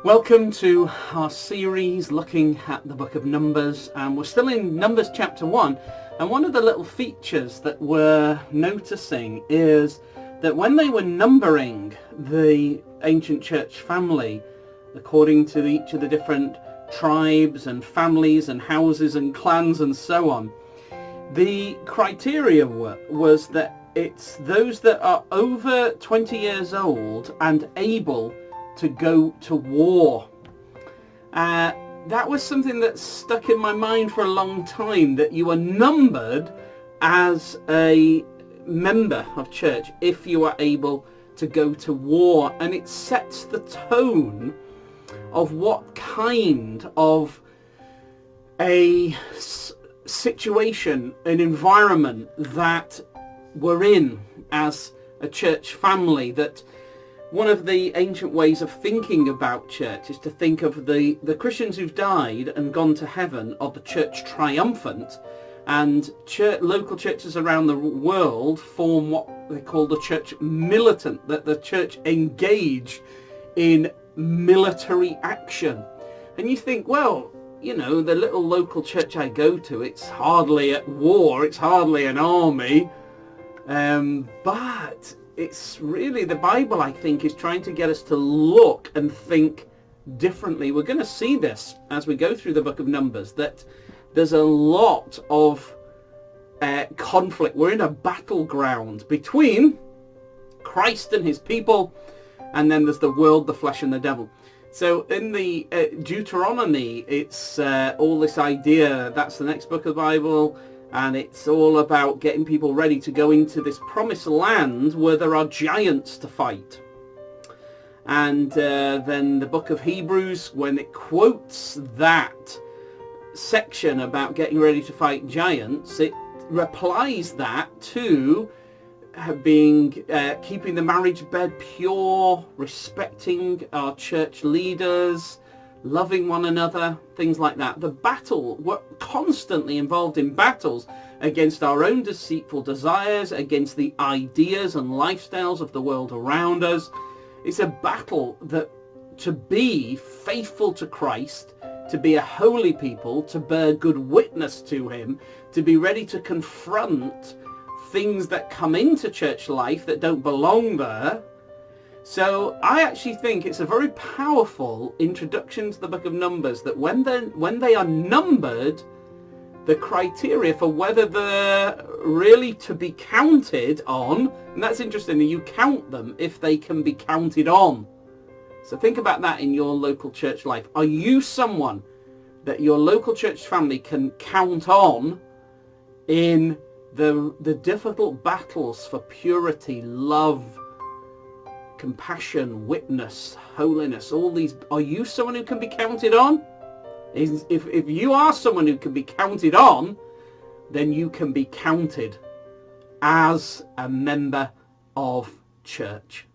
Welcome to our series looking at the book of Numbers, and we're still in Numbers chapter 1, and one of the little features that we're noticing is that when they were numbering the ancient church family according to each of the different tribes and families and houses and clans and so on, the criteria was that it's those that are over 20 years old and able to go to war. That was something that stuck in my mind for a long time, that you are numbered as a member of church if you are able to go to war, and it sets the tone of what kind of a situation, an environment that we're in as a church family. That one of the ancient ways of thinking about church is to think of the Christians who've died and gone to heaven are the church triumphant, and local churches around the world form what they call the church militant, that the church engage in military action. And you think, well, you know, the little local church I go to, it's hardly at war, it's hardly an army, but it's really, the Bible, I think, is trying to get us to look and think differently. We're going to see this as we go through the book of Numbers, that there's a lot of conflict. We're in a battleground between Christ and his people, and then there's the world, the flesh, and the devil. So in the Deuteronomy, it's all this idea, that's the next book of the Bible, and it's all about getting people ready to go into this promised land where there are giants to fight. And then the book of Hebrews, when it quotes that section about getting ready to fight giants, it applies that to keeping the marriage bed pure, respecting our church leaders, loving one another, things like that. The battle, we're constantly involved in battles against our own deceitful desires, against the ideas and lifestyles of the world around us. It's a battle that to be faithful to Christ, to be a holy people, to bear good witness to him, to be ready to confront things that come into church life that don't belong there. So I actually think it's a very powerful introduction to the book of Numbers, that when they are numbered, the criteria for whether they're really to be counted on, and that's interesting, you count them if they can be counted on. So think about that in your local church life. Are you someone that your local church family can count on in the difficult battles for purity, love, compassion, witness, holiness, all these? Are you someone who can be counted on? If you are someone who can be counted on, then you can be counted as a member of church.